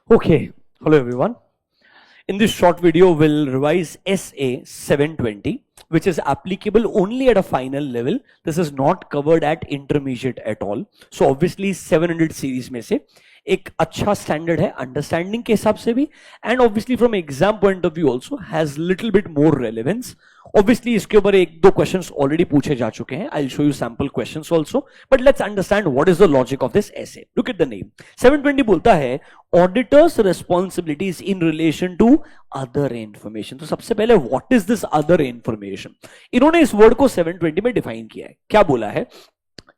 Okay, hello everyone. In this short video, we'll revise SA 720, which is applicable only at a final level. This is not covered at intermediate at all. So obviously 700 series में से एक अच्छा standard है understanding के हिसाब से भी, and obviously from exam point of view also has little bit more relevance. Obviously इसके ऊपर एक दो क्वेश्चंस ऑलरेडी पूछे जा चुके हैं. I will show you sample questions also, but let's understand what is the logic of this SA. Look at the name. 720 बोलता है auditor's responsibilities in relation to other information. तो सबसे पहले what is this other information? इन्होंने इस word को 720 में define किया है. क्या बोला है?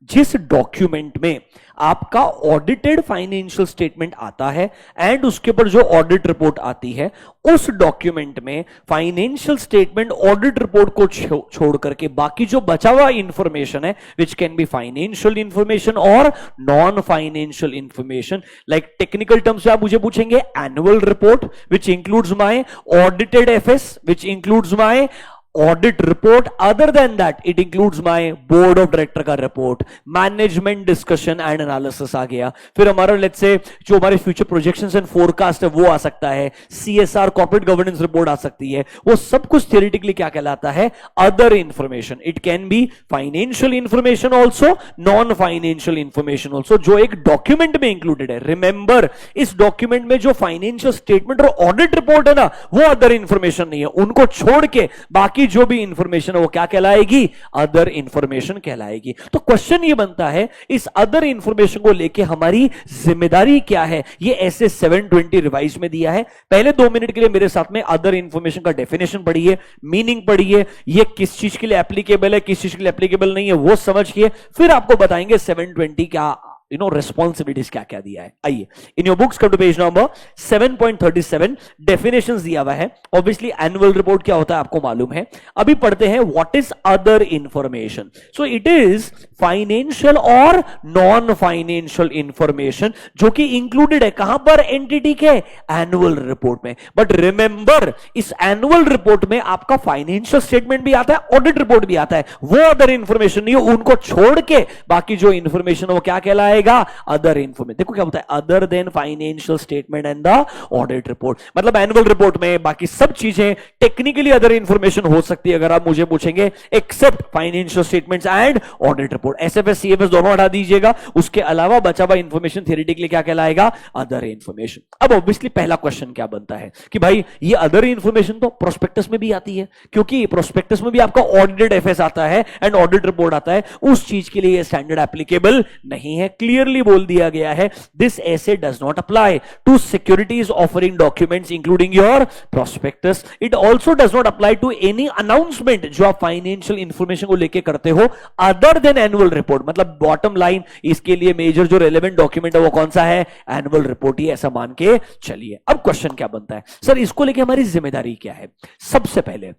जिस डॉक्यूमेंट में आपका ऑडिटेड फाइनेंशियल स्टेटमेंट आता है एंड उसके ऊपर जो ऑडिट रिपोर्ट आती है, उस डॉक्यूमेंट में फाइनेंशियल स्टेटमेंट ऑडिट रिपोर्ट को छोड़ करके बाकी जो बचा हुआ इंफॉर्मेशन है, which can be financial information और non financial information. Like technical terms में आप मुझे पूछेंगे annual report which includes my audited FS, which includes my audit report. Other than that it includes my board of director का report, management discussion and analysis आ गया. फिर हमारा let's say जो हमारे फ्यूचर प्रोजेक्शंस एंड फोरकास्ट है वो आ सकता है, सीएसआर कॉर्पोरेट गवर्नेंस रिपोर्ट आ सकती है. वो सब कुछ थियोरेटिकली क्या कहलाता है? Other information. It can be financial information also, non financial information also, जो एक डॉक्यूमेंट में इंक्लूडेड है. रिमेंबर, इस डॉक्यूमेंट में जो फाइनेंशियल स्टेटमेंट और ऑडिट रिपोर्ट है ना, वो अदर इंफॉर्मेशन नहीं है. उनको छोड़ के बाकी जो भी इंफॉर्मेशन है वो क्या कहलाएगी? अदर इंफॉर्मेशन कहलाएगी. तो क्वेश्चन ये बनता है, इस अदर इंफॉर्मेशन को लेके हमारी जिम्मेदारी क्या है? ये ऐसे 720 रिवाइज में दिया है. पहले 2 मिनट के लिए मेरे साथ में अदर इंफॉर्मेशन का डेफिनेशन पढ़िए, मीनिंग पढ़िए, ये किस चीज के लिए एप्लीकेबल है, किस चीज के लिए एप्लीकेबल नहीं है, वो समझिए. फिर आपको बताएंगे 720 क्या रिस्पॉन्सिबिलिटीज क्या क्या दिया है. आइए, in your books come to page number 7.37. Definitions दिया हुआ है. ऑब्वियसली एनुअल रिपोर्ट क्या होता है आपको मालूम है. अभी पढ़ते हैं what is other information. So it is financial और नॉन फाइनेंशियल इंफॉर्मेशन जो कि इंक्लूडेड है कहां पर? एंटिटी के एनुअल रिपोर्ट में. बट रिमेंबर, इस एनुअल रिपोर्ट में आपका फाइनेंशियल स्टेटमेंट भी आता है, ऑडिट रिपोर्ट भी आता है. वो अदर इंफॉर्मेशन नहीं है. उनको छोड़ के बाकी जो इंफॉर्मेशन वो क्या कहलाए? Other information. देखो क्या होता है, other than financial statement and the audit report. मतलब एनुअल रिपोर्ट में बाकी सब चीजें टेक्निकली अदर इंफॉर्मेशन हो सकती है अगर आप मुझे पूछेंगे, except financial statements and audit report. SFS CFS दोनों हटा दीजिएगा. उसके अलावा बचा हुआ इंफॉर्मेशन थियोरेटिकली क्या कहलाएगा? Other information. अब ऑब्वियसली पहला क्वेश्चन क्या बनता है कि भाई ये अदर इंफॉर्मेशन तो प्रोस्पेक्टस में भी आती है, क्योंकि प्रोस्पेक्टस में भी आपका ऑडिटेड एफएस आता है एंड ऑडिट रिपोर्ट आता है. उस चीज के लिए ये स्टैंडर्ड एप्लीकेबल नहीं है. क्लियरली बोल दिया गया है, this SA does not apply to securities offering documents including your prospectus. It also does not apply to any announcement जो आप फाइनेंशियल इंफॉर्मेशन को लेकर करते हो अदर देन एनुअल रिपोर्ट. मतलब बॉटम लाइन, इसके लिए मेजर जो रेलेवेंट डॉक्यूमेंट है वो कौन सा है? एनुअल रिपोर्ट ही, ऐसा मान के चलिए. अब क्वेश्चन क्या बनता है, सर इसको लेके हमारी जिम्मेदारी क्या है? सबसे पहले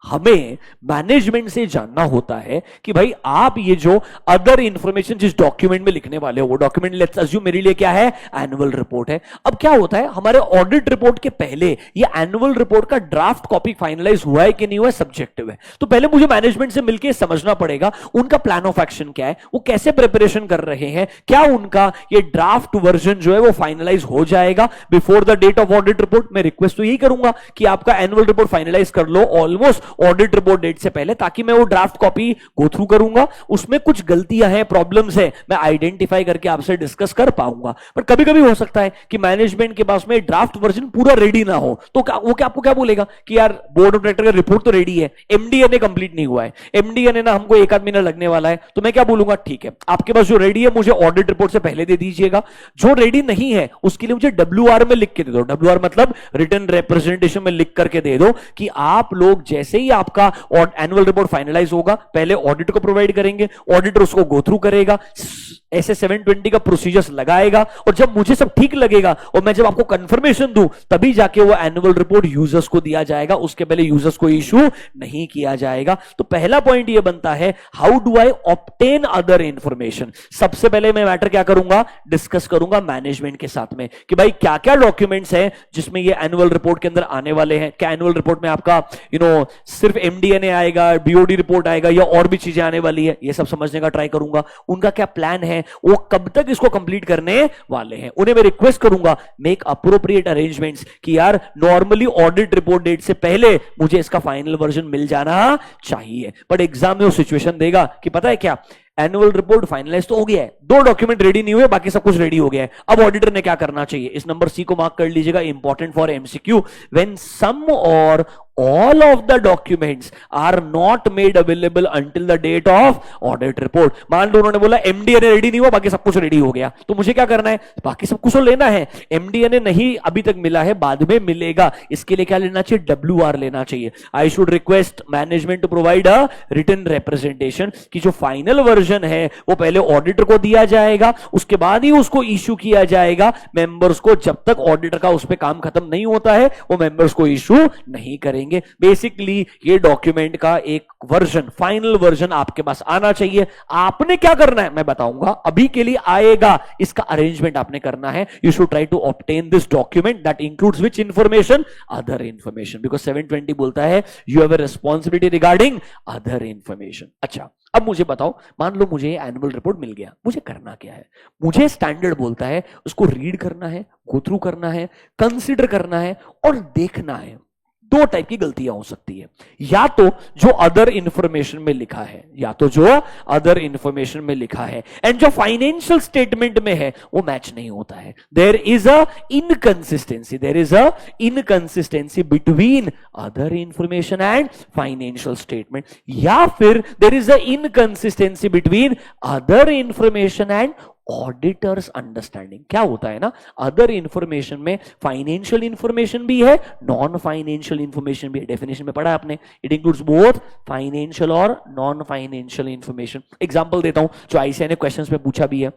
हमें मैनेजमेंट से जानना होता है कि भाई आप ये जो अदर इंफॉर्मेशन जिस डॉक्यूमेंट में लिखने वाले हो, वो डॉक्यूमेंट लेट्स अज्यूम मेरे लिए क्या है? एनुअल रिपोर्ट है. अब क्या होता है, हमारे ऑडिट रिपोर्ट के पहले ये एनुअल रिपोर्ट का ड्राफ्ट कॉपी फाइनलाइज हुआ है कि नहीं हुआ है, सब्जेक्टिव है. तो पहले मुझे मैनेजमेंट से मिलकर समझना पड़ेगा उनका प्लान ऑफ एक्शन क्या है, वो कैसे प्रिपरेशन कर रहे हैं, क्या उनका ये ड्राफ्ट वर्जन जो है वो फाइनलाइज हो जाएगा before the date of audit report. मैं रिक्वेस्ट तो यही करूंगा कि आपका एनुअल रिपोर्ट फाइनलाइज कर लो ऑलमोस्ट ऑडिट रिपोर्ट डेट से पहले, ताकि मैं वो ड्राफ्ट कॉपी गो थ्रू करूंगा. उसमें कुछ गलतियां हैं, प्रॉब्लम्स है, मैं आइडेंटिफाई करके आपसे डिस्कस कर पाऊंगा. पर कभी कभी हो सकता है कि मैनेजमेंट के पास में ड्राफ्ट वर्जन पूरा रेडी ना हो, तो वो क्या आपको क्या बोलेगा कि यार बोर्ड ऑफ डायरेक्टर का रिपोर्ट तो रेडी है, एमडीएनए कंप्लीट नहीं हुआ है, एमडीएनए ना हमको 1 आध महीना लगने वाला है. तो मैं क्या बोलूंगा, ठीक है आपके पास जो रेडी है मुझे ऑडिट रिपोर्ट से पहले दे दीजिएगा. जो रेडी नहीं है उसके लिए मुझे डब्ल्यूआर में लिख के दे दो. डब्ल्यूआर मतलब रिटन रिप्रेजेंटेशन में लिख करके दे दो कि आप लोग जैसे ही आपका एनुअल रिपोर्ट फाइनलाइज होगा पहले ऑडिटर को प्रोवाइड करेंगे, ऑडिटर उसको गो थ्रू करेगा, ऐसे 720 का प्रोसीजर्स लगाएगा, और जब मुझे सब ठीक लगेगा और मैं जब आपको कंफर्मेशन दूं तभी जाके वो एनुअल रिपोर्ट यूजर्स को दिया जाएगा. उसके पहले यूजर्स को इशू नहीं किया जाएगा. तो पहला पॉइंट ये बनता है, how do I obtain other information. सबसे पहले मैं मैटर क्या करूंगा, डिस्कस करूंगा मैनेजमेंट के साथ में कि भाई क्या क्या डॉक्यूमेंट्स हैं जिसमें ये एनुअल रिपोर्ट के अंदर आने वाले हैं. क्या एनुअल रिपोर्ट में आपका सिर्फ एमडीएनए आएगा, बीओडी रिपोर्ट आएगा, या और भी चीजें आने वाली है, ये सब समझने का ट्राई करूंगा। उनका क्या प्लान है, वो कब तक इसको कंप्लीट करने वाले हैं, उन्हें मैं रिक्वेस्ट करूंगा मेक अप्रोप्रिएट अरेंजमेंट्स कि यार नॉर्मली ऑडिट रिपोर्ट डेट से पहले मुझे इसका फाइनल वर्जन मिल जाना चाहिए। बट एग्जाम में वो सिचुएशन देगा कि पता है क्या, एनुअल रिपोर्ट फाइनलाइज तो हो गया है, 2 डॉक्यूमेंट रेडी नहीं हुए, बाकी सब कुछ रेडी हो गया है, अब ऑडिटर ने क्या करना चाहिए, इस नंबर सी को मार्क कर लीजिएगा, important for MCQ, when some or all of the documents are not made available until the date of audit report। मान लो उन्होंने बोला एमडीएनए रेडी नहीं हुआ, बाकी सब कुछ रेडी हो गया, तो मुझे क्या करना है, बाकी सब कुछ तो लेना है, एमडीएनए नहीं अभी तक मिला है, बाद में मिलेगा, इसके लिए क्या लेना चाहिए, डब्ल्यूआर लेना चाहिए। I should request management to provide a written representation कि जो फाइनल वर्जन है वो पहले ऑडिटर को दिया जाएगा, उसके बाद ही उसको इश्यू किया जाएगा मेंबर्स को, जब तक ऑडिटर का उस पर काम खत्म नहीं होता है वो मेंबर्स को इश्यू नहीं करेंगे। बेसिकली ये डॉक्यूमेंट का एक वर्जन, फाइनल वर्जन आपके पास आना चाहिए। आपने क्या करना है मैं बताऊंगा, अभी के लिए आएगा, इसका अरेंजमेंट आपने करना है। You should try to obtain this document that includes which information, other information, because 720 बोलता है you have a responsibility regarding other information. अच्छा अब मुझे बताओ, मान लो मुझे एनुअल रिपोर्ट मिल गया, मुझे करना क्या है, मुझे स्टैंडर्ड बोलता है उसको रीड करना है, गो थ्रू करना है, कंसिडर करना है और देखना है। 2 टाइप की गलतियां हो सकती है, या तो जो अदर इंफॉर्मेशन में लिखा है, या तो जो अदर इंफॉर्मेशन में लिखा है एंड जो फाइनेंशियल स्टेटमेंट में है वो मैच नहीं होता है। There is a inconsistency, there is a inconsistency between other information and financial statement, या फिर there is a inconsistency between other information and auditor's understanding. क्या होता है ना, अदर इंफॉर्मेशन में फाइनेंशियल इंफॉर्मेशन भी है, नॉन फाइनेंशियल इंफॉर्मेशन भी है। डेफिनेशन में पढ़ा आपने, इट इंक्लूड्स बोथ फाइनेंशियल और नॉन फाइनेंशियल इंफॉर्मेशन। एग्जांपल देता हूं जो आईसीएआई ने क्वेश्चंस में पूछा भी है,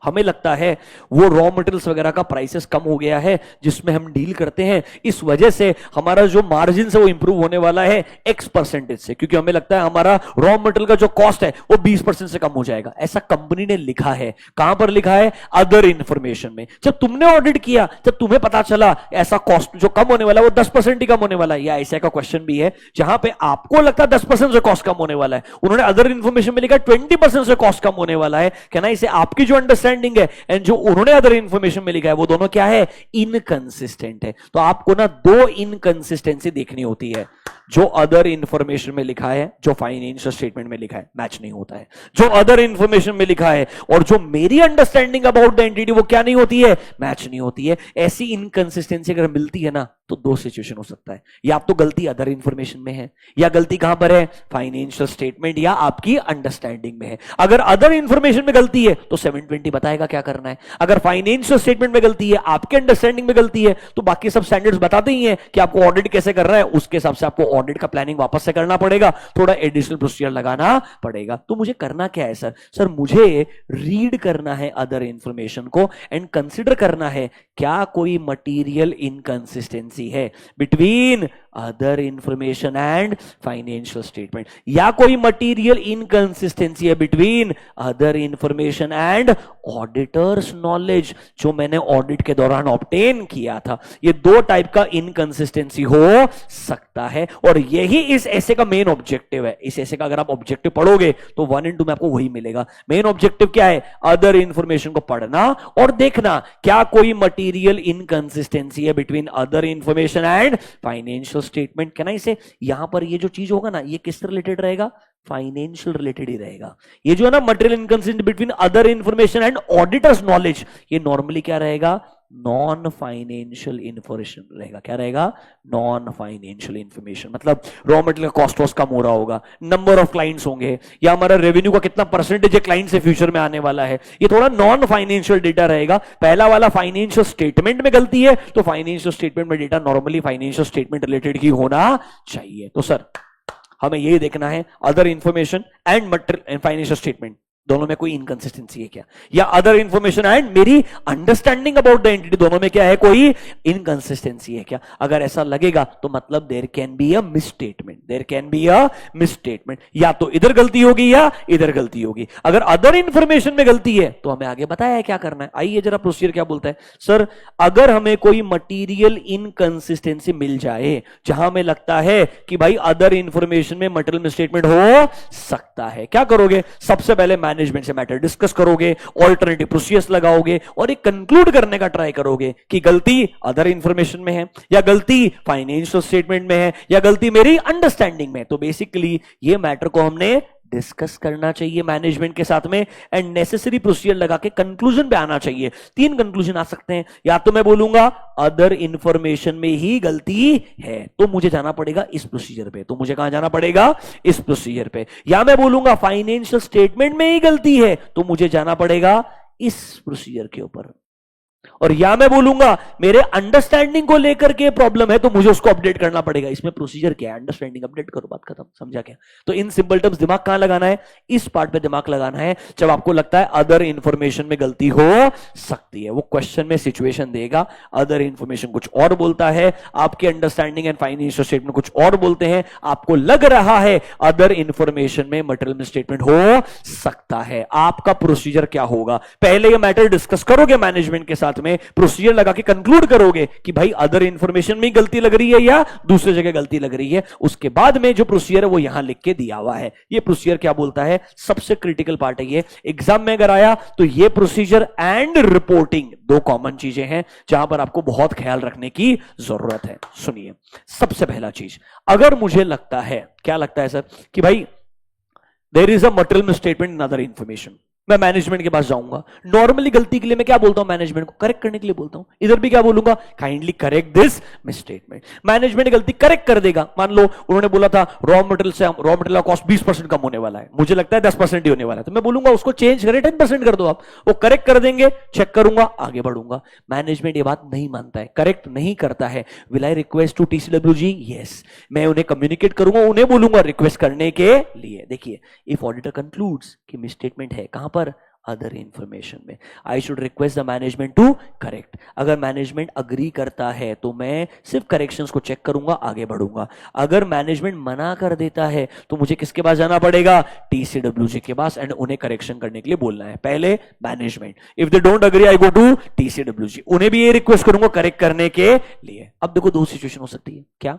हमें लगता है वो रॉ मटेरियल्स वगैरह का प्राइसेस कम हो गया है जिसमें हम डील करते हैं, इस वजह से हमारा जो मार्जिन है वो इंप्रूव होने वाला है X% से, क्योंकि हमें लगता है हमारा रॉ मटेरियल का जो कॉस्ट है वो 20% से कम हो जाएगा। ऐसा कंपनी ने लिखा है। कहां पर लिखा है, अदर इंफॉर्मेशन में। जब तुमने ऑडिट किया, जब तुम्हें पता चला ऐसा कॉस्ट जो कम होने वाला है वो 10% ही कम होने वाला है, या ऐसा का क्वेश्चन भी है जहां पे आपको लगता है 10% से कॉस्ट कम होने वाला है, उन्होंने अदर इंफॉर्मेशन में लिखा 20% से कॉस्ट कम होने वाला है, कहना इसे आपकी जो अंडरस्टैंडिंग है एंड जो उन्होंने अदर इंफॉर्मेशन में लिखा है वो दोनों क्या है, इनकंसिस्टेंट है। तो आपको ना 2 इनकंसिस्टेंसी देखनी होती है, जो अदर इंफॉर्मेशन में लिखा है, जो फाइनेंशियल स्टेटमेंट में लिखा है, मैच नहीं होता है। जो अदर इंफॉर्मेशन में लिखा है और जो मेरी अंडरस्टैंडिंग अबाउट द एंटिटी वो क्या नहीं होती है, मैच नहीं होती है। ऐसी इनकंसिस्टेंसी अगर मिलती है ना तो 2 सिचुएशन हो सकता है, या आप तो गलती अदर इंफॉर्मेशन में है, या गलती कहां पर है, फाइनेंशियल स्टेटमेंट या आपकी अंडरस्टैंडिंग में है। अगर अदर इंफॉर्मेशन में गलती है तो 720 बताएगा क्या करना है, अगर फाइनेंशियल स्टेटमेंट में गलती है, आपके अंडरस्टैंडिंग में गलती है, तो बाकी सब स्टैंडर्ड्स बताते ही हैं कि आपको ऑडिट कैसे करना है, उसके हिसाब से आपको ऑडिट का प्लानिंग वापस से करना पड़ेगा, थोड़ा एडिशनल प्रोसीजर लगाना पड़ेगा। तो मुझे करना क्या है सर मुझे रीड करना है अदर इंफॉर्मेशन को एंड कंसिडर करना है क्या कोई मटीरियल इनकंसिस्टेंसी है between other information and financial statement, या कोई मटीरियल इनकंसिस्टेंसी है between other information and auditors knowledge, जो मैंने ऑडिट के दौरान ऑब्टेन किया था। ये 2 टाइप का इनकंसिस्टेंसी हो सकता है और यही इस ऐसे का मेन ऑब्जेक्टिव है। इस ऐसे का अगर आप ऑब्जेक्टिव पढ़ोगे तो 1 and 2 में आपको वही मिलेगा। मेन ऑब्जेक्टिव क्या है, अदर इंफॉर्मेशन को पढ़ना और देखना क्या कोई मटीरियल इनकंसिस्टेंसी है between other information and financial statement. कहना इसे यहां पर ये जो चीज होगा ना, ये किस रिलेटेड रहेगा, फाइनेंशियल रिलेटेड ही रहेगा। ये जो है ना material inconsistent between other information and auditors knowledge, ये नॉर्मली क्या रहेगा, नॉन फाइनेंशियल इंफॉर्मेशन रहेगा। क्या रहेगा, नॉन फाइनेंशियल इंफॉर्मेशन। मतलब रॉ मटेरियल का कॉस्ट कम हो रहा होगा, नंबर ऑफ क्लाइंट्स होंगे, या हमारा रेवेन्यू का कितना परसेंटेज है क्लाइंट से फ्यूचर में आने वाला है, ये थोड़ा नॉन फाइनेंशियल डेटा रहेगा। पहला वाला फाइनेंशियल स्टेटमेंट में गलती है तो फाइनेंशियल स्टेटमेंट में data normally financial statement related ही होना चाहिए। तो सर हमें यही देखना है, other information and material and financial statement दोनों में कोई इनकंसिस्टेंसी है क्या, या अदर इंफॉर्मेशन एंड मेरी अंडरस्टैंडिंग अबाउट द एंटिटी, दोनों में क्या है, कोई इनकंसिस्टेंसी है क्या? अगर ऐसा लगेगा तो मतलब there can be a misstatement, there can be a misstatement, या तो इधर गलती होगी या इधर गलती होगी। अगर अदर इंफॉर्मेशन में गलती है तो हमें आगे बताया है क्या करना है। आइए जरा प्रोसीजर क्या बोलता है। सर अगर हमें कोई मटीरियल इनकंसिस्टेंसी मिल जाए जहां हमें लगता है कि भाई अदर इंफॉर्मेशन में मटेरियल मिसस्टेटमेंट हो सकता है, क्या करोगे? सबसे पहले मैनेजमेंट से मैटर डिस्कस करोगे, ऑल्टरनेटिव प्रोसीजर्स लगाओगे और एक कंक्लूड करने का ट्राई करोगे कि गलती अदर इंफॉर्मेशन में है, या गलती फाइनेंशियल स्टेटमेंट में है, या गलती मेरी अंडरस्टैंडिंग में। तो बेसिकली ये मैटर को हमने डिस्कस करना चाहिए मैनेजमेंट के साथ में एंड नेसेसरी प्रोसीजर लगा के कंक्लूजन पे आना चाहिए। तीन कंक्लूजन आ सकते हैं, या तो मैं बोलूंगा अदर इंफॉर्मेशन में ही गलती है तो मुझे जाना पड़ेगा इस प्रोसीजर पे, तो मुझे कहां जाना पड़ेगा? इस प्रोसीजर पे। या मैं बोलूंगा फाइनेंशियल स्टेटमेंट में ही गलती है तो मुझे जाना पड़ेगा इस प्रोसीजर के ऊपर। और या मैं बोलूंगा मेरे अंडरस्टैंडिंग को लेकर के प्रॉब्लम है तो मुझे उसको अपडेट करना पड़ेगा। इसमें प्रोसीजर क्या है? अंडरस्टैंडिंग अपडेट करो, बात खत्म। समझा क्या? तो इन सिंपल टर्म्स दिमाग कहां लगाना है? इस पार्ट पे दिमाग लगाना है जब आपको लगता है अदर इंफॉर्मेशन में गलती हो सकती है। वो क्वेश्चन में सिचुएशन देगा, अदर इंफॉर्मेशन कुछ और बोलता है, आपके अंडरस्टैंडिंग एंड फाइनेंशियल स्टेटमेंट कुछ और बोलते हैं, आपको लग रहा है अदर इंफॉर्मेशन में मटेरियल स्टेटमेंट हो सकता है। आपका प्रोसीजर क्या होगा? पहले ये मैटर डिस्कस करोगे मैनेजमेंट के साथ में, प्रोसीजर लगा के कंक्लूड करोगे कि भाई अदर इंफॉर्मेशन में गलती लग रही है या दूसरी जगह गलती लग रही है। उसके बाद में जो प्रोसीजर है वो यहां लिख के दिया हुआ है। ये प्रोसीजर क्या बोलता है? सबसे क्रिटिकल पार्ट है ये, एग्जाम में अगर आया तो ये प्रोसीजर एंड रिपोर्टिंग दो कॉमन चीजें हैं जहां पर आपको बहुत ख्याल रखने की जरूरत है। सुनिए, सबसे पहला चीज, अगर मुझे लगता है, क्या लगता है सर, कि भाई there is a material misstatement in other information, मैं मैनेजमेंट के पास जाऊंगा। नॉर्मली गलती के लिए मैं क्या बोलता हूं? मैनेजमेंट को करेक्ट करने के लिए बोलता हूं। इधर भी क्या बोलूंगा? Kindly correct this misstatement. Management गलती करेक्ट कर देगा। मान लो उन्होंने बोला था रॉ मटेरियल का कॉस्ट 20% कम होने वाला है, मुझे लगता है 10% ही होने वाला है, तो मैं बोलूंगा उसको चेंज करें, 10% कर दो आप। वो करेक्ट कर देंगे, चेक करूंगा, आगे बढ़ूंगा। मैनेजमेंट ये बात नहीं मानता है, करेक्ट नहीं करता है। Will I request to TCWG? Yes, मैं उन्हें कम्युनिकेट करूंगा, उन्हें बोलूंगा रिक्वेस्ट करने के लिए। देखिए, इफ ऑडिटर कंक्लूड्स कि मिसस्टेटमेंट है, कहां पर? अदर इंफॉर्मेशन में, I should request the management to correct. अगर मैनेजमेंट अग्री करता है तो मैं सिर्फ करेक्शंस को चेक करूंगा, आगे बढ़ूंगा। अगर मैनेजमेंट मना कर देता है तो मुझे किसके पास जाना पड़ेगा? TCWG के पास, एंड उन्हें करेक्शन करने के लिए बोलना है। पहले management, if they don't agree I go to TCWG, उन्हें भी ये रिक्वेस्ट करूंगा करेक्ट करने के लिए। अब देखो, दो सिचुएशन हो सकती है। क्या?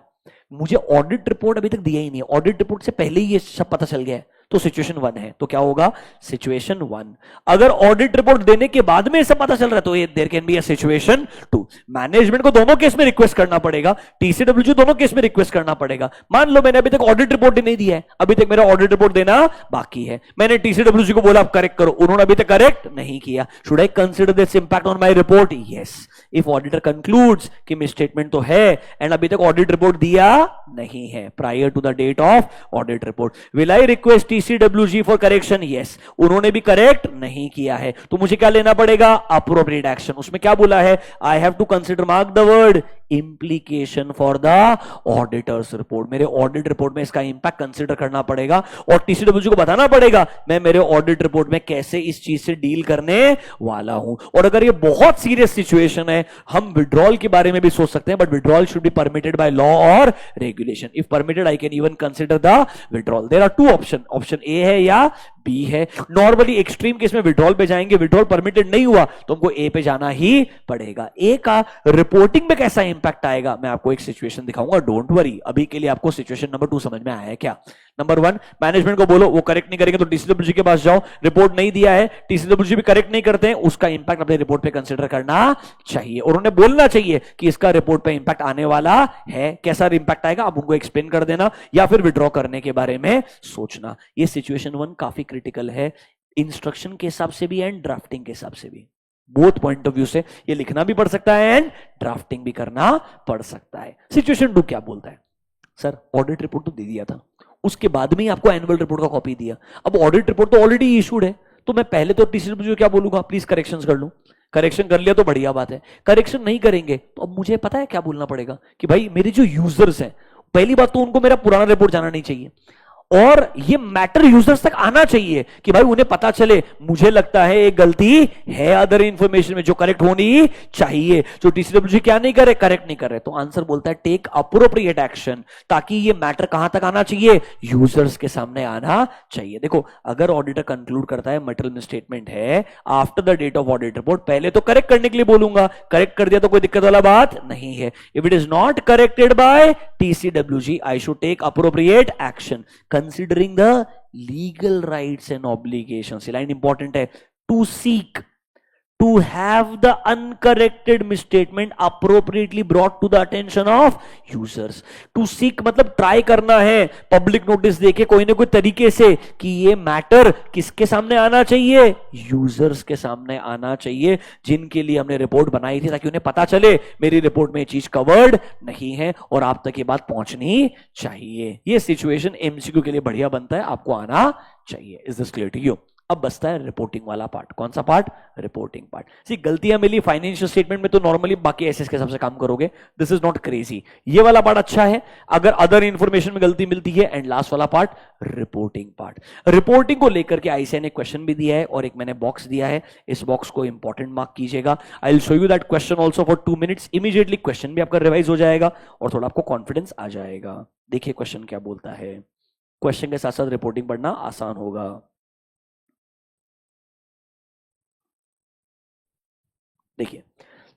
मुझे ऑडिट रिपोर्ट अभी तक दिया ही नहीं, ऑडिट रिपोर्ट से पहले ही ये सब पता चल गया है, तो सिचुएशन 1 है। तो क्या होगा? सिचुएशन 1। अगर ऑडिट रिपोर्ट देने के बाद में सब पता चल रहा है तो there can be a situation 2। Management को दोनों केस में रिक्वेस्ट करना पड़ेगा, TCWG दोनों केस में रिक्वेस्ट करना पड़ेगा। मान लो मैंने अभी तक ऑडिट रिपोर्ट नहीं दिया है, अभी तक मेरा ऑडिट रिपोर्ट देना बाकी है, मैंने TCWG को बोला आप करेक्ट करो, उन्होंने अभी तक करेक्ट नहीं किया। Should I consider this impact on my report? Yes, if auditor concludes कि मिसस्टेटमेंट तो है एंड अभी तक ऑडिट रिपोर्ट दिया नहीं है prior to the date of audit report, will I request TCWG for correction? Yes, उन्होंने भी करेक्ट नहीं किया है, तो मुझे क्या लेना पड़ेगा? Appropriate action. उसमें क्या बोला है? I have to consider, mark the word, implication for the auditor's report. मेरे ऑडिट रिपोर्ट में इसका इंपैक्ट कंसिडर करना पड़ेगा और TCWG को बताना पड़ेगा मैं मेरे ऑडिट रिपोर्ट में कैसे इस चीज से डील करने वाला हूं। और अगर ये बहुत सीरियस सिचुएशन है, हम विड्रॉल के बारे में भी सोच सकते हैं, but withdrawal should be permitted by law और regulation. If permitted I can even consider the withdrawal. There are two option, option A है या बी है। नॉर्मली एक्सट्रीम केस में विड्रॉल पे जाएंगे, विड्रॉल परमिटेड नहीं हुआ तो हमको ए पे जाना ही पड़ेगा। ए का रिपोर्टिंग में कैसा इंपैक्ट आएगा मैं आपको एक सिचुएशन दिखाऊंगा, डोंट वरी। अभी के लिए आपको सिचुएशन नंबर 2 समझ में आया है क्या? नंबर 1, मैनेजमेंट को बोलो वो करेक्ट नहीं करेंगे तो TCWG के पास जाओ, रिपोर्ट नहीं दिया है, TCWG भी करेक्ट नहीं करते हैं, उसका इंपैक्ट अपने रिपोर्ट पे कंसीडर करना चाहिए और उन्हें बोलना चाहिए कि इसका रिपोर्ट पे इंपैक्ट आने वाला है। कैसा इंपैक्ट आएगा आप उनको एक्सप्लेन कर देना या फिर विड्रॉ करने के बारे में सोचना। ये सिचुएशन 1 काफी क्रिटिकल है, इंस्ट्रक्शन के हिसाब से भी एंड ड्राफ्टिंग के हिसाब से भी। बोथ पॉइंट ऑफ व्यू से ये लिखना भी पड़ सकता है एंड ड्राफ्टिंग भी करना पड़ सकता है। सिचुएशन 2 क्या बोलता है? सर ऑडिट रिपोर्ट तो दे दिया था, उसके बाद में ही आपको एनुअल रिपोर्ट का कॉपी दिया, अब ऑडिट रिपोर्ट तो ऑलरेडी इशूड है, तो मैं पहले तो TCWG को क्या बोलूंगा? प्लीज करेक्शंस कर लूं। करेक्शन कर लिया तो बढ़िया बात है, करेक्शन नहीं करेंगे तो अब मुझे पता है क्या बोलना पड़ेगा कि भाई मेरे जो यूजर्स हैं, पहली बात तो उनको मेरा पुराना रिपोर्ट जाना नहीं चाहिए, और ये मैटर यूजर्स तक आना चाहिए कि भाई उन्हें पता चले मुझे लगता है एक गलती है अदर इंफॉर्मेशन में जो करेक्ट होनी चाहिए, जो टीसीडब्ल्यूजी क्या नहीं करे, करेक्ट नहीं कर रहे। तो आंसर बोलता है टेक अप्रोप्रिएट एक्शन, ताकि ये मैटर कहां तक आना चाहिए, यूजर्स के सामने आना चाहिए। देखो अगर ऑडिटर कंक्लूड करता है मटेरियल मिसस्टेटमेंट है after the date of audit report, पहले तो करेक्ट करने के लिए बोलूंगा, करेक्ट कर दिया तो कोई दिक्कत वाला बात नहीं है। If it is not corrected by TCWG I should take appropriate action considering the legal rights and obligations. ये लाइन इंपॉर्टेंट है, to seek to have the uncorrected misstatement appropriately brought to the attention of users. To seek मतलब try करना है, public notice देके कोई ना कोई तरीके से कि ये मैटर किसके सामने आना चाहिए, यूजर्स के सामने आना चाहिए, जिनके लिए हमने रिपोर्ट बनाई थी, ताकि उन्हें पता चले मेरी रिपोर्ट में ये चीज कवर्ड नहीं है और आप तक ये बात पहुंचनी चाहिए। ये सिचुएशन एमसीक्यू के लिए बढ़िया बनता है, आपको आना चाहिए। Is this clear to you? अब बसता है रिपोर्टिंग वाला पार्ट। कौन सा पार्ट? Reporting part. सी गलतियां मिली फाइनेंशियल स्टेटमेंट में तो नॉर्मली बाकी एसेट्स के हिसाब से काम करोगे, दिस इज नॉट क्रेजी। ये वाला पार्ट अच्छा है अगर अदर इंफॉर्मेशन में गलती मिलती है। एंड लास्ट वाला पार्ट रिपोर्टिंग पार्ट। रिपोर्टिंग को लेकर के आईसीएआई ने क्वेश्चन भी दिया है और एक मैंने बॉक्स दिया है, इस बॉक्स को इंपॉर्टेंट मार्क कीजिएगा। आई will show you that question also for 2 minutes. Immediately question भी आपका रिवाइज हो जाएगा और थोड़ा आपको कॉन्फिडेंस आ जाएगा। देखिए क्वेश्चन क्या बोलता है, क्वेश्चन के साथ साथ रिपोर्टिंग पढ़ना आसान होगा। देखिए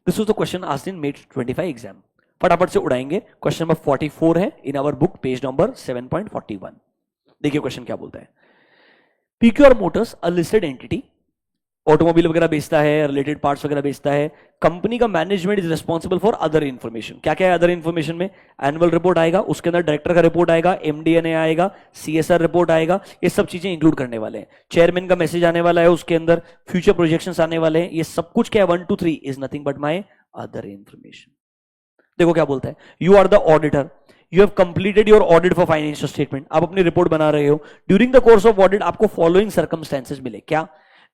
this was the question asked in मेट 25 एग्जाम। फटाफट से उड़ाएंगे। क्वेश्चन नंबर 44 है in our book, page number 7.41। देखिए क्वेश्चन क्या बोलता है। PQR motors a listed entity, automobile वगैरह बेचता है, रिलेटेड पार्ट्स वगैरह बेचता है। कंपनी का management is responsible for other information. क्या क्या है अदर इंफॉर्मेशन में? एनुअल रिपोर्ट आएगा, उसके अंदर डायरेक्टर का रिपोर्ट आएगा, एमडीएनए आएगा, सीएसआर रिपोर्ट आएगा, ये सब चीजें इंक्लूड करने वाले हैं। चेयरमैन का मैसेज आने वाला है, उसके अंदर फ्यूचर प्रोजेक्शंस आने वाले हैं। ये सब कुछ क्या है? 1 2 3 is nothing but my other information. देखो क्या बोलता है, you are the auditor, you have completed your audit for financial statement. आप अपनी रिपोर्ट बना रहे हो। During the course of audit आपको फॉलोइंग सर्कमस्टेंसेस मिले। क्या?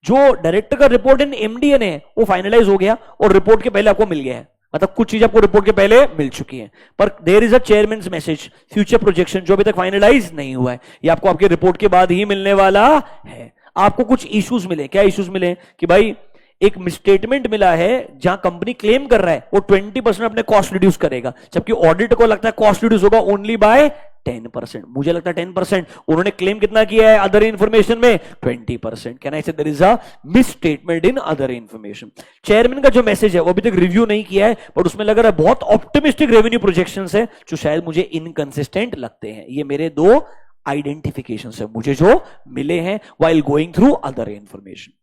जो डायरेक्टर का रिपोर्ट इन एमडीएन है वो फाइनलाइज हो गया और रिपोर्ट के पहले आपको मिल गया है, मतलब कुछ चीज आपको रिपोर्ट के पहले मिल चुकी है, पर there is a chairman's message future projection जो अभी तक फाइनलाइज नहीं हुआ है, ये आपको आपके रिपोर्ट के बाद ही मिलने वाला है। आपको कुछ इश्यूज मिले। क्या इश्यूज मिले? कि भाई एक मिसस्टेटमेंट मिला है जहां कंपनी क्लेम कर रहा है वो 20% अपने कॉस्ट रिड्यूस करेगा, जबकि ऑडिट को लगता है कॉस्ट रिड्यूस होगा ओनली बाय 10%। मुझे लगता है 10%, उन्होंने क्लेम कितना किया है अदर इंफॉर्मेशन में? 20%। Can I say there is a misstatement in other information. Chairman का जो मैसेज है वो अभी तक रिव्यू नहीं किया है, बट उसमें लग रहा है बहुत ऑप्टिमिस्टिक रेवेन्यू प्रोजेक्शंस है जो शायद मुझे इनकंसिस्टेंट लगते हैं। ये मेरे 2 आइडेंटिफिकेशन है मुझे जो मिले हैं while going through other information.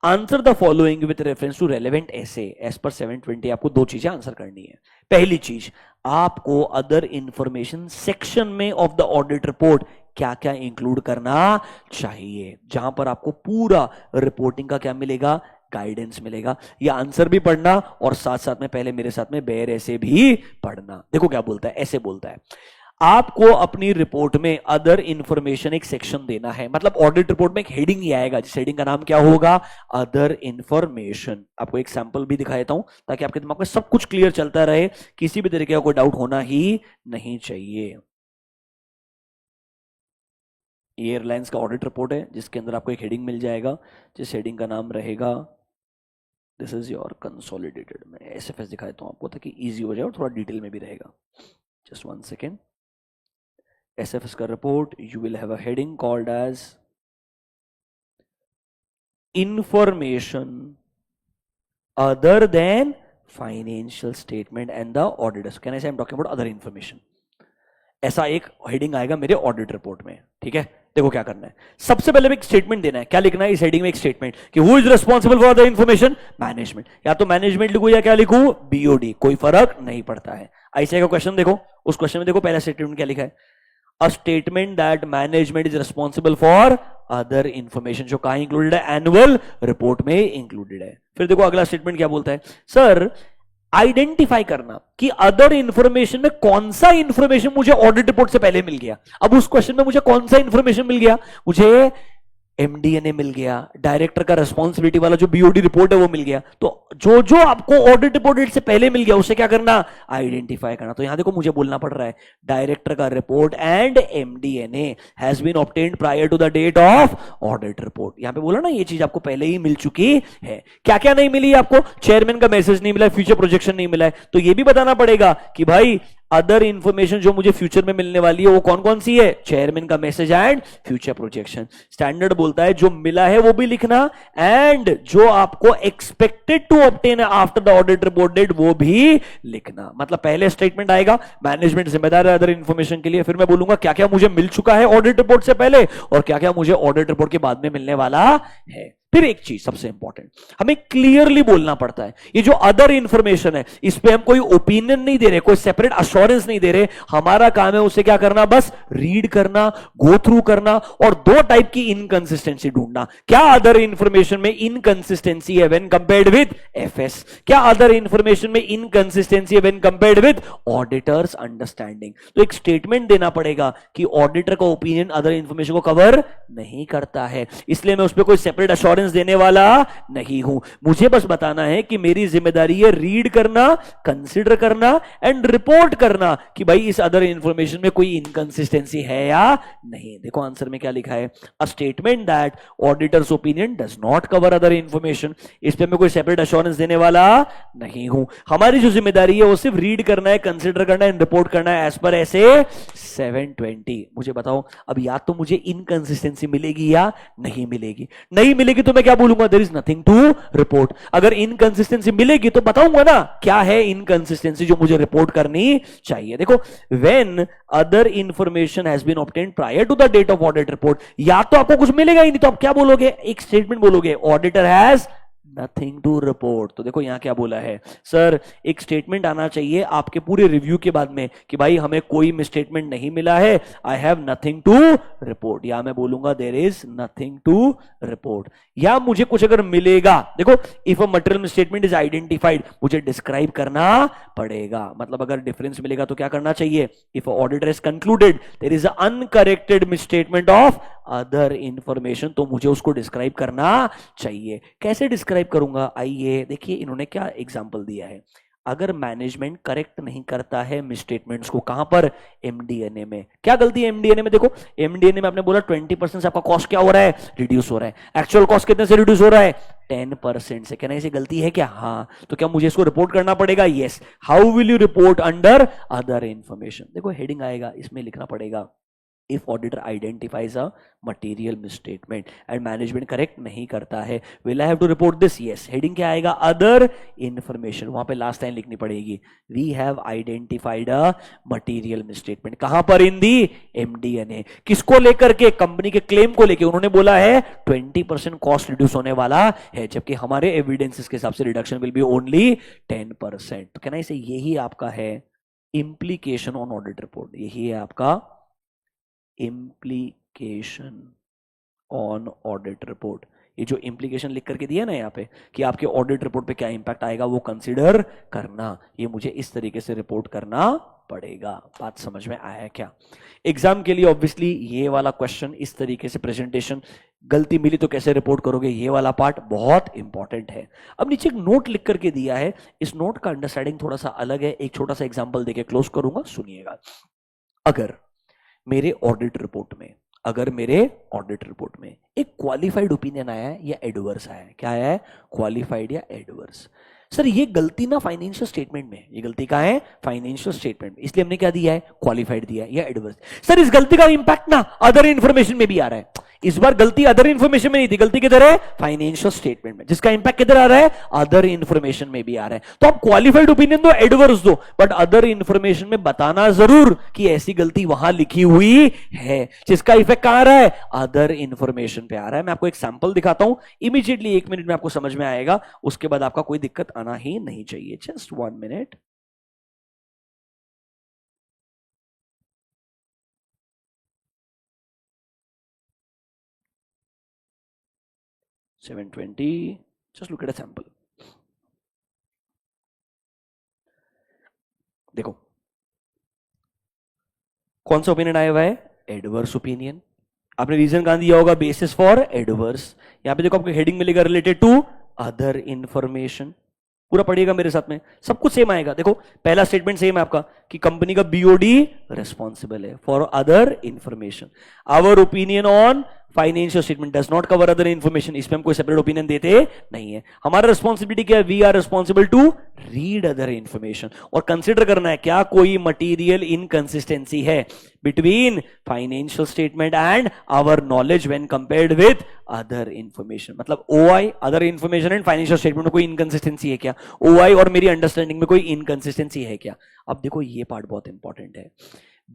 Answer the following with reference to relevant SA. As पर 720 आपको 2 चीजें आंसर करनी है। पहली चीज, आपको अदर इंफॉर्मेशन सेक्शन में ऑफ द ऑडिट रिपोर्ट क्या क्या इंक्लूड करना चाहिए, जहां पर आपको पूरा रिपोर्टिंग का क्या मिलेगा, गाइडेंस मिलेगा। ये आंसर भी पढ़ना और साथ साथ में पहले मेरे साथ में बेयर ऐसे भी पढ़ना। देखो क्या बोलता है, ऐसे बोलता है आपको अपनी रिपोर्ट में अदर इंफॉर्मेशन एक सेक्शन देना है, मतलब ऑडिट रिपोर्ट में एक हेडिंग ही आएगा, जिस हेडिंग का नाम क्या होगा, अदर इंफॉर्मेशन। आपको एक सैंपल भी दिखा देता हूं ताकि आपके दिमाग में सब कुछ क्लियर चलता रहे, किसी भी तरीके का कोई डाउट होना ही नहीं चाहिए। एयरलाइंस का ऑडिट रिपोर्ट है जिसके अंदर आपको एक हेडिंग मिल जाएगा, जिस हेडिंग का नाम रहेगा दिस इज योर कंसोलिडेटेड। मैं एसएफएस दिखा देता हूं आपको ताकि इजी हो जाए और थोड़ा डिटेल में भी रहेगा। Just 1 second. SFS का report, you will have a heading called as information other than financial statement and the auditors. Can I say I'm talking about other information? ऐसा एक हेडिंग आएगा मेरे ऑडिट रिपोर्ट में, ठीक है। देखो क्या करना है, सबसे पहले एक स्टेटमेंट देना है। क्या लिखना है इस हेडिंग में? एक स्टेटमेंट कि who is responsible for the information, management. या तो मैनेजमेंट लिखूं या क्या लिखूं, BOD, कोई फर्क नहीं पड़ता है। ऐसे का क्वेश्चन देखो, उस क्वेश्चन में देखो पहला स्टेटमेंट क्या लिखा है, a statement that management is responsible for other information, जो कहां इंक्लूडेड है, एनुअल रिपोर्ट में इंक्लूडेड है। फिर देखो अगला स्टेटमेंट क्या बोलता है, सर आइडेंटिफाई करना कि अदर इंफॉर्मेशन में कौन सा इंफॉर्मेशन मुझे ऑडिट रिपोर्ट से पहले मिल गया। अब उस क्वेश्चन में मुझे कौन सा इंफॉर्मेशन मिल गया, मुझे एमडीएनए मिल गया, डायरेक्टर का रिस्पॉन्सिबिलिटी वाला जो बीओडी रिपोर्ट है वो मिल गया। तो जो जो आपको ऑडिट रिपोर्ट डेट से पहले मिल गया उसे क्या करना, आइडेंटिफाई करना। तो यहां देखो मुझे बोलना पड़ रहा है डायरेक्टर का report and MDNA has been obtained prior to the date of audit report. यहां पे बोला ना ये चीज आपको पहले ही मिल चुकी है। क्या क्या नहीं मिली आपको, चेयरमैन का मैसेज नहीं मिला है, फ्यूचर प्रोजेक्शन नहीं मिला है, तो ये भी बताना पड़ेगा कि भाई अदर इंफॉर्मेशन जो मुझे फ्यूचर में मिलने वाली है वो कौन कौन सी है, चेयरमैन का message and future projection. Standard बोलता है जो मिला है वो भी लिखना एंड जो आपको expected to obtain after the audit report date वो भी लिखना। मतलब पहले स्टेटमेंट आएगा मैनेजमेंट जिम्मेदार है अदर इंफॉर्मेशन के लिए, फिर मैं बोलूंगा क्या क्या मुझे मिल चुका है ऑडिट रिपोर्ट से पहले और क्या क्या मुझे ऑडिट रिपोर्ट के बाद में मिलने वाला है। फिर एक चीज सबसे इंपॉर्टेंट, हमें क्लियरली बोलना पड़ता है ये जो अदर इंफॉर्मेशन है इस पे हम कोई ओपिनियन नहीं दे रहे, कोई सेपरेट अश्योरेंस नहीं दे रहे। हमारा काम है उसे क्या करना, बस रीड करना, गो थ्रू करना और दो टाइप की इनकंसिस्टेंसी ढूंढना। क्या अदर इंफॉर्मेशन में इनकंसिस्टेंसी है व्हेन कंपेयर्ड विद एफएस, क्या अदर इंफॉर्मेशन में इनकंसिस्टेंसी है when compared with auditors understanding. तो एक स्टेटमेंट देना पड़ेगा कि ऑडिटर का ओपिनियन अदर इंफॉर्मेशन को कवर नहीं करता है, इसलिए मैं उस पर कोई सेपरेट अश्योरेंस देने वाला नहीं हूं। मुझे बस बताना है कि मेरी जिम्मेदारी है रीड करना, कंसीडर करना एंड रिपोर्ट करना कि भाई इस अदर इंफॉर्मेशन में कोई इनकंसिस्टेंसी है या नहीं। देखो आंसर में क्या लिखा है, a statement that auditors opinion does not cover other information. इस पे मैं कोई सेपरेट अश्योरेंस देने वाला नहीं हूं। हमारी जो जिम्मेदारी है वो सिर्फ रीड करना है, कंसीडर करना है एंड रिपोर्ट करना है एज पर ऐसे 720। मुझे बताओ अब या तो मुझे इनकंसिस्टेंसी मिलेगी या नहीं मिलेगी। नहीं मिलेगी तो मैं क्या बोलूंगा, there is nothing to report. अगर इनकंसिस्टेंसी मिलेगी तो बताऊंगा ना क्या है इनकंसिस्टेंसी जो मुझे रिपोर्ट करनी चाहिए। देखो when other information has been obtained prior to the date of audit report, या तो आपको कुछ मिलेगा ही नहीं तो आप क्या बोलोगे, एक स्टेटमेंट बोलोगे auditor has nothing to report. तो देखो यहां क्या बोला है सर, एक स्टेटमेंट आना चाहिए आपके पूरे रिव्यू के बाद में कि भाई हमें कोई मिसस्टेटमेंट नहीं मिला है, I have nothing to report. या मैं बोलूंगा there is nothing to report. या मुझे कुछ अगर मिलेगा, देखो if a material misstatement is identified मुझे डिस्क्राइब करना पड़ेगा। मतलब अगर डिफरेंस मिलेगा तो क्या करना चाहिए, if auditor is concluded there is uncorrected misstatement of other information तो मुझे उसको डिस्क्राइब करना चाहिए। कैसे डिस्क्राइब करूंगा, आइए देखिए इन्होंने क्या एग्जांपल दिया है। अगर मैनेजमेंट करेक्ट नहीं करता है मिसस्टेटमेंट्स को, कहां पर, एमडीएनए में। क्या गलती है एमडीएनए में, देखो एमडीएनए में आपने बोला 20% से आपका कॉस्ट क्या हो रहा है, रिड्यूस हो रहा है। एक्चुअल कॉस्ट कितने से रिड्यूस हो रहा है, 10% से। कहना इसे गलती है क्या, हाँ। तो क्या मुझे इसको रिपोर्ट करना पड़ेगा, yes. How will you report, under other information. देखो हेडिंग आएगा, इसमें लिखना पड़ेगा if auditor identifies a material misstatement and management correct नहीं करता है, will I have to report this, yes। heading क्या आएगा, other information। वहां पे last line लिखनी पड़ेगी, we have identified a material misstatement। कहां पर, in the MD&A। किसको लेकर के, कंपनी के क्लेम को लेकर। उन्होंने बोला है 20% कॉस्ट रिड्यूस होने वाला है, जबकि हमारे एविडेंसेस के हिसाब से रिडक्शन विल बी ओनली 10%। तो कहना इसे यही आपका है implication on audit report, यही है आपका implication on audit report। ये जो implication लिख करके दिया ना यहाँ पे कि आपके ऑडिट रिपोर्ट पे क्या इंपैक्ट आएगा वो कंसीडर करना, ये मुझे इस तरीके से रिपोर्ट करना पड़ेगा। बात समझ में आया क्या। एग्जाम के लिए ऑब्वियसली ये वाला क्वेश्चन, इस तरीके से प्रेजेंटेशन, गलती मिली तो कैसे रिपोर्ट करोगे, ये वाला पार्ट बहुत इंपॉर्टेंट है। अब नीचे एक नोट लिख करके दिया है, इस नोट का अंडरस्टैंडिंग थोड़ा सा अलग है। एक छोटा सा एग्जाम्पल देके क्लोज करूंगा, सुनिएगा। अगर मेरे ऑडिट रिपोर्ट में, अगर मेरे ऑडिट रिपोर्ट में एक क्वालिफाइड ओपिनियन आया है या एडवर्स आया है, क्या आया है, क्वालिफाइड या एडवर्स। सर ये गलती ना फाइनेंशियल स्टेटमेंट में, ये गलती कहां है, फाइनेंशियल स्टेटमेंट में, इसलिए हमने क्या दिया है, क्वालिफाइड दिया है या एडवर्स। सर इस गलती का इंपैक्ट ना अदर इंफॉर्मेशन में भी आ रहा है। इस बार गलती अदर इंफॉर्मेशन में नहीं थी, गलती किधर है, फाइनेंशियल स्टेटमेंट में, जिसका इंपैक्ट किधर आ रहा है, अदर इंफॉर्मेशन में भी आ रहा है। तो आप क्वालिफाइड ओपिनियन दो, एडवर्स दो, बट अदर इंफॉर्मेशन में बताना जरूर कि ऐसी गलती वहां लिखी हुई है, जिसका इफेक्ट कहां आ रहा है, अदर इंफॉर्मेशन पे आ रहा है। मैं आपको एक सैंपल दिखाता हूं, इमीडिएटली 1 मिनट में आपको समझ में आएगा, उसके बाद आपका कोई दिक्कत आना ही नहीं चाहिए। Just 1 minute. $720, just look at a sample। देखो कौन सा ओपिनियन आया हुआ है, एडवर्स ओपिनियन। आपने रीजन कहां दिया होगा, बेसिस फॉर एडवर्स। यहां पे देखो आपको हेडिंग मिलेगा रिलेटेड टू अदर इंफॉर्मेशन। पूरा पढ़िएगा मेरे साथ में, सब कुछ सेम आएगा। देखो पहला स्टेटमेंट सेम है आपका कि कंपनी का बीओडी रिस्पॉन्सिबल है for other information. Our opinion on financial statement does not cover other information. इसमें हम कोई सेपरेट ओपिनियन देते नहीं है। हमारा रिस्पॉन्सिबिलिटी क्या है, we are responsible to read other information और कंसिडर करना है क्या कोई मटीरियल इनकंसिस्टेंसी है between financial statement and our knowledge when compared with other information. मतलब OI, other information and financial statement में कोई इनकंसिस्टेंसी है क्या, ओआई और मेरी अंडरस्टैंडिंग में कोई इनकंसिस्टेंसी है क्या। अब देखो ये पार्ट बहुत इंपॉर्टेंट है।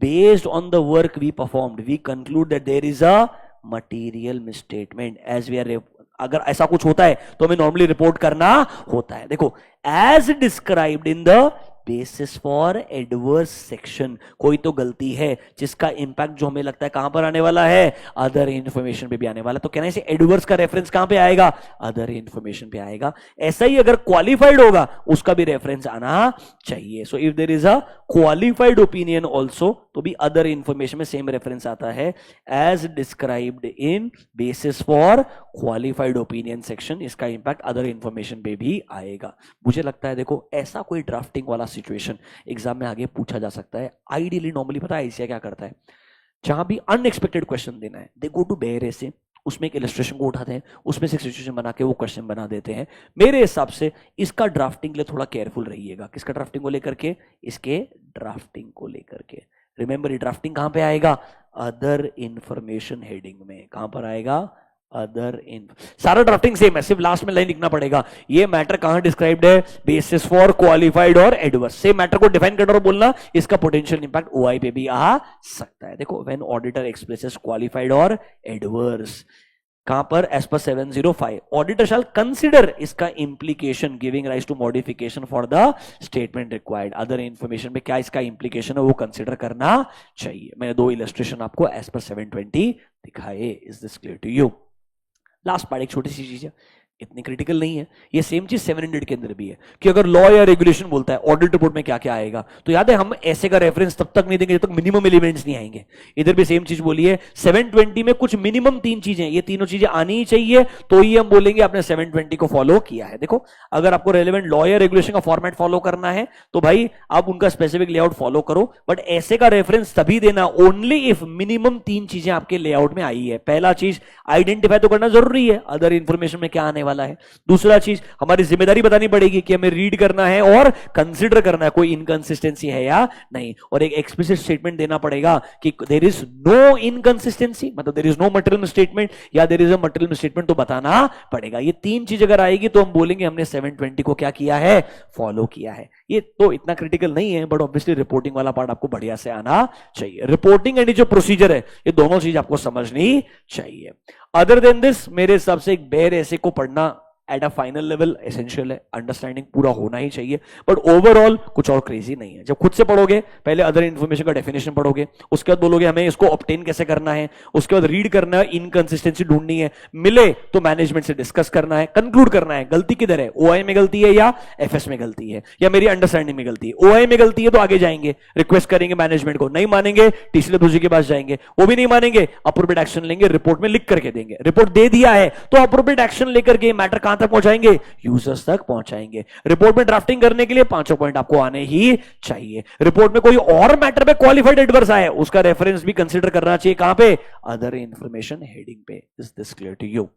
Based on the work we performed we conclude that there is a material misstatement as we are. अगर ऐसा कुछ होता है तो हमें नॉर्मली रिपोर्ट करना होता है। देखो as described in the basis for adverse section, कोई तो गलती है जिसका इंपैक्ट जो हमें लगता है कहां पर आने वाला है, अदर इंफॉर्मेशन पे भी आने वाला। तो कहना है एडवर्स का रेफरेंस कहां पे आएगा, अदर इंफॉर्मेशन पे आएगा। ऐसा ही अगर क्वालिफाइड होगा उसका भी रेफरेंस आना चाहिए। So if there is a qualified opinion also तो भी अदर इंफॉर्मेशन में सेम रेफरेंस आता है, as described in basis for qualified opinion section. इसका इंपैक्ट अदर इंफॉर्मेशन पे भी आएगा। मुझे लगता है देखो ऐसा कोई ड्राफ्टिंग वाला सिचुएशन एग्जाम में आगे पूछा जा सकता है। आइडियली नॉर्मली पता है आईसीएआई क्या करता है, जहां भी अनएक्सपेक्टेड क्वेश्चन देना है दे गो टू बेयर ऐसे, उसमें एक इलस्ट्रेशन को उठाते हैं, उसमें से एक सिचुएशन बना के वो क्वेश्चन बना देते हैं। मेरे हिसाब से इसका ड्राफ्टिंग के लिए थोड़ा केयरफुल रहिएगा। किसका ड्राफ्टिंग को लेकर के, इसके ड्राफ्टिंग को लेकर के। रिमेंबर ड्राफ्टिंग कहां पे आएगा, अदर इंफॉर्मेशन हेडिंग में। कहां पर आएगा, अदर इन। सारा ड्राफ्टिंग सेम है, सिर्फ लास्ट में लाइन लिखना पड़ेगा ये मैटर कहां डिस्क्राइब्ड है, बेसिस फॉर क्वालिफाइड और एडवर्स। सेम मैटर को डिफाइन करना और बोलना इसका पोटेंशियल इंपैक्ट ओआई पे भी आ सकता है। देखो व्हेन ऑडिटर एक्सप्रेसेस क्वालिफाइड और एडवर्स, कहां पर, एज पर 705 ऑडिटर शैल कंसिडर इसका implication giving rise to modification for the statement required. Other information में क्या इसका इंप्लीकेशन है वो कंसिडर करना चाहिए। मैंने दो इलस्ट्रेशन आपको एज पर 720 दिखाए। Is this clear to you. Last part एक छोटी सी चीज है, इतनी क्रिटिकल नहीं है। ये सेम चीज 700 के अंदर भी है कि अगर लॉ या रेगुलेशन बोलता है ऑडिट रिपोर्ट में क्या क्या आएगा, तो याद है हम ऐसे का रेफरेंस तब तक नहीं देंगे जब तक मिनिमम एलिमेंट्स नहीं आएंगे। इधर भी सेम चीज बोली है 720 में कुछ मिनिमम 3 चीजें, ये तीनों चीजें आनी ही चाहिए तो ही हम बोलेंगे आपने 720 को फॉलो किया है। देखो अगर आपको रेलेवेंट लॉ या रेगुलेशन का फॉर्मेट फॉलो करना है तो भाई आप उनका स्पेसिफिक लेआउट फॉलो करो, बट ऐसे का रेफरेंस तभी देना ओनली इफ मिनिमम 3 चीजें आपके लेआउट में आई है। पहला चीज आइडेंटिफाई तो करना जरूरी है अदर इंफॉर्मेशन में क्या आने वाला है। दूसरा चीज हमारी जिम्मेदारी बतानी पड़ेगी कि हमें रीड करना है और कंसीडर करना है कोई इनकंसिस्टेंसी है या नहीं, और एक एक्सप्लिसिट स्टेटमेंट देना पड़ेगा कि देयर इज नो इनकंसिस्टेंसी, मतलब there is no material statement या there is a material statement, तो बताना पड़ेगा। ये 3 चीज अगर आएगी तो हम बोलेंगे हमने 720 को क्या किया है, फॉलो किया है। ये तो इतना क्रिटिकल नहीं है, बट ऑब्वियसली रिपोर्टिंग वाला पार्ट आपको बढ़िया से आना चाहिए। रिपोर्टिंग एंड जो प्रोसीजर है ये दोनों चीज आपको समझनी चाहिए। अदर देन दिस मेरे हिसाब से एक बेयर ऐसे को पढ़ना at a final level essential है, अंडरस्टैंडिंग पूरा होना ही चाहिए, बट ओवरऑल कुछ और क्रेजी नहीं है। जब खुद से पढ़ोगे, पहले अदर इंफॉर्मेशन का डेफिनेशन पढ़ोगे, उसके बाद बोलोगे हमें इसको ऑब्टेन कैसे करना है, उसके बाद रीड करना है, इनकंसिस्टेंसी ढूंढनी है, मिले तो मैनेजमेंट से डिस्कस करना है, कंक्लूड करना है गलती किधर है, ओआई में गलती है या एफएस में गलती है या मेरी अंडरस्टैंडिंग में गलती है। ओआई में गलती है तो आगे जाएंगे, रिक्वेस्ट करेंगे मैनेजमेंट को, नहीं मानेंगे टीसी के पास जाएंगे, वो भी नहीं मानेंगे अप्रोप्रिएट एक्शन लेंगे, रिपोर्ट में लिख करके देंगे। रिपोर्ट दे दिया है तो अप्रोप्रिएट एक्शन लेकर के मैटर कहां तक पहुंचाएंगे, यूजर्स तक पहुंचाएंगे। रिपोर्ट में ड्राफ्टिंग करने के लिए 5 पॉइंट आपको आने ही चाहिए। रिपोर्ट में कोई और मैटर पे क्वालिफाइड एडवर्स आए उसका रेफरेंस भी कंसीडर करना चाहिए, कहां पे, अदर इंफॉर्मेशन हेडिंग पे। Is this clear to you.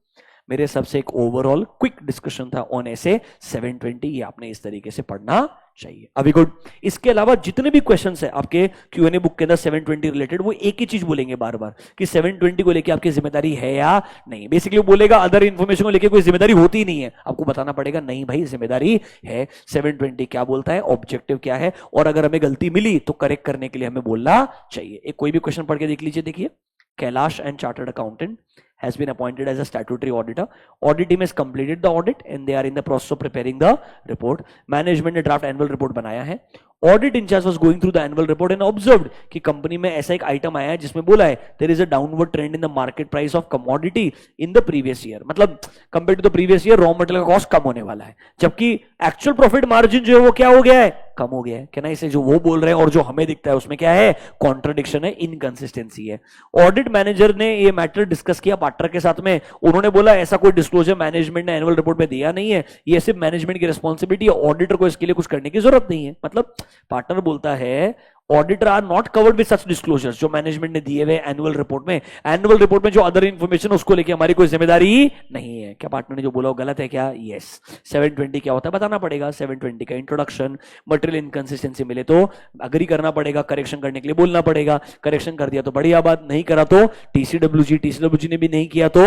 मेरे सबसे एक ओवरऑल क्विक डिस्कशन था ऑन ऐसे 720, ये आपने इस तरीके से पढ़ना चाहिए। अभी गुड। इसके अलावा जितने भी क्वेश्चंस है आपके क्यूएनए बुक के अंदर 720 रिलेटेड, वो एक ही चीज बोलेंगे बार बार कि 720 को लेके आपकी जिम्मेदारी है या नहीं। बेसिकली वो बोलेगा अदर इंफॉर्मेशन को लेके कोई जिम्मेदारी होती ही नहीं है, आपको बताना पड़ेगा नहीं भाई जिम्मेदारी है। 720 क्या बोलता है, ऑब्जेक्टिव क्या है, और अगर हमें गलती मिली तो करेक्ट करने के लिए हमें बोलना चाहिए। एक कोई भी क्वेश्चन पढ़ के देख लीजिए। देखिए, Kailash and chartered accountant has been appointed as a statutory auditor. Audit team has completed the audit and they are in the process of preparing the report. Management ने draft annual report बनाया है. Audit in charge was going through the annual report and observed कि company में ऐसा एक item आया है जिसमें बोला है there is a downward trend in the market price of commodity in the previous year. मतलब compared to the previous year raw material का कॉस्ट कम होने वाला है, जबकि एक्चुअल प्रॉफिट मार्जिन जो है वो क्या हो गया है, कम हो गया है. क्या ना, इसे जो वो बोल रहे हैं और जो हमें दिखता है उसमें क्या है, कॉन्ट्रडिक्शन है, इनकंसिस्टेंसी है. ऑडिट मैनेजर ने ये मैटर डिस्कस किया पार्टनर के साथ में. उन्होंने बोला ऐसा कोई डिस्क्लोजर मैनेजमेंट ने एनुअल रिपोर्ट में दिया नहीं है, ये सिर्फ मैनेजमेंट की रिस्पॉन्सिबिलिटी है, ऑडिटर को इसके लिए कुछ करने की जरूरत नहीं है. मतलब पार्टनर बोलता है auditor are not covered with such disclosures जो मैनेजमेंट ने दिए हुए एनुअल रिपोर्ट में. एनुअल रिपोर्ट में जो अदर इंफॉर्मेशन उसको लेके हमारी कोई जिम्मेदारी नहीं है. क्या पार्टनर ने जो बोला वो गलत है क्या? यस. 720 क्या होता है बताना पड़ेगा. 720 का इंट्रोडक्शन, मटेरियल इनकंसिस्टेंसी मिले तो अग्री करना पड़ेगा, करेक्शन करने के लिए बोलना पड़ेगा. करेक्शन कर दिया तो बढ़िया बात, नहीं करा तो टीसीडब्ल्यूजी ने भी नहीं किया तो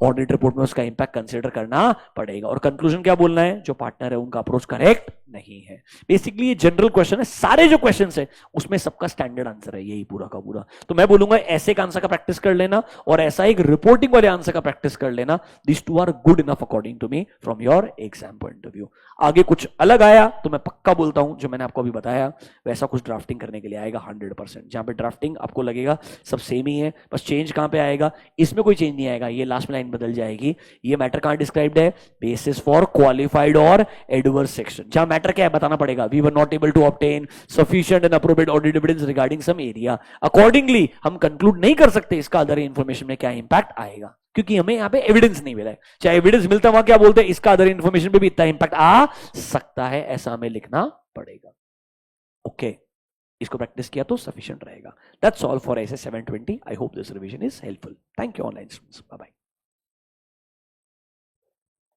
ऑडिट रिपोर्ट में उसका इंपैक्ट कंसिडर करना पड़ेगा. और कंक्लूजन क्या बोलना है, जो पार्टनर है उनका अप्रोच करेक्ट नहीं है. बेसिकली ये जनरल क्वेश्चन है, सारे जो क्वेश्चन है उसमें सबका स्टैंडर्ड आंसर है यही पूरा का पूरा. तो मैं बोलूंगा ऐसे एक आंसर का प्रैक्टिस कर लेना और ऐसा एक रिपोर्टिंग वाले आंसर का प्रैक्टिस कर लेना. This two are good enough according to me from your exam point of view. आगे कुछ अलग आया तो मैं पक्का बोलता हूं जो मैंने आपको अभी बताया वैसा कुछ ड्राफ्टिंग करने के लिए आएगा 100%. जहां पे ड्राफ्टिंग आपको लगेगा सब सेम ही है, बस चेंज कहां पे आएगा, इसमें कोई चेंज नहीं आएगा, ये लास्ट में लाइन बदल जाएगी. ये मैटर कहां डिस्क्राइब्ड है, बेसिस फॉर क्वालिफाइड और एडवर्स सेक्शन. जहां मैटर क्या है बताना पड़ेगा, we were not able to obtain sufficient and appropriate audit evidence regarding some area. Accordingly हम कंक्लूड नहीं कर सकते इसका अदर इंफॉर्मेशन में क्या इंपैक्ट आएगा, क्योंकि हमें यहां पे एविडेंस नहीं मिला है. चाहे एविडेंस मिलता वहां क्या बोलते हैं, इसका अदर इंफॉर्मेशन पे भी इतना इंपैक्ट आ सकता है, ऐसा हमें लिखना पड़ेगा. ओके, इसको प्रैक्टिस किया तो सफिशिएंट रहेगा. That's all for SA 720. I hope this revision is helpful. Thank you online students. Bye bye.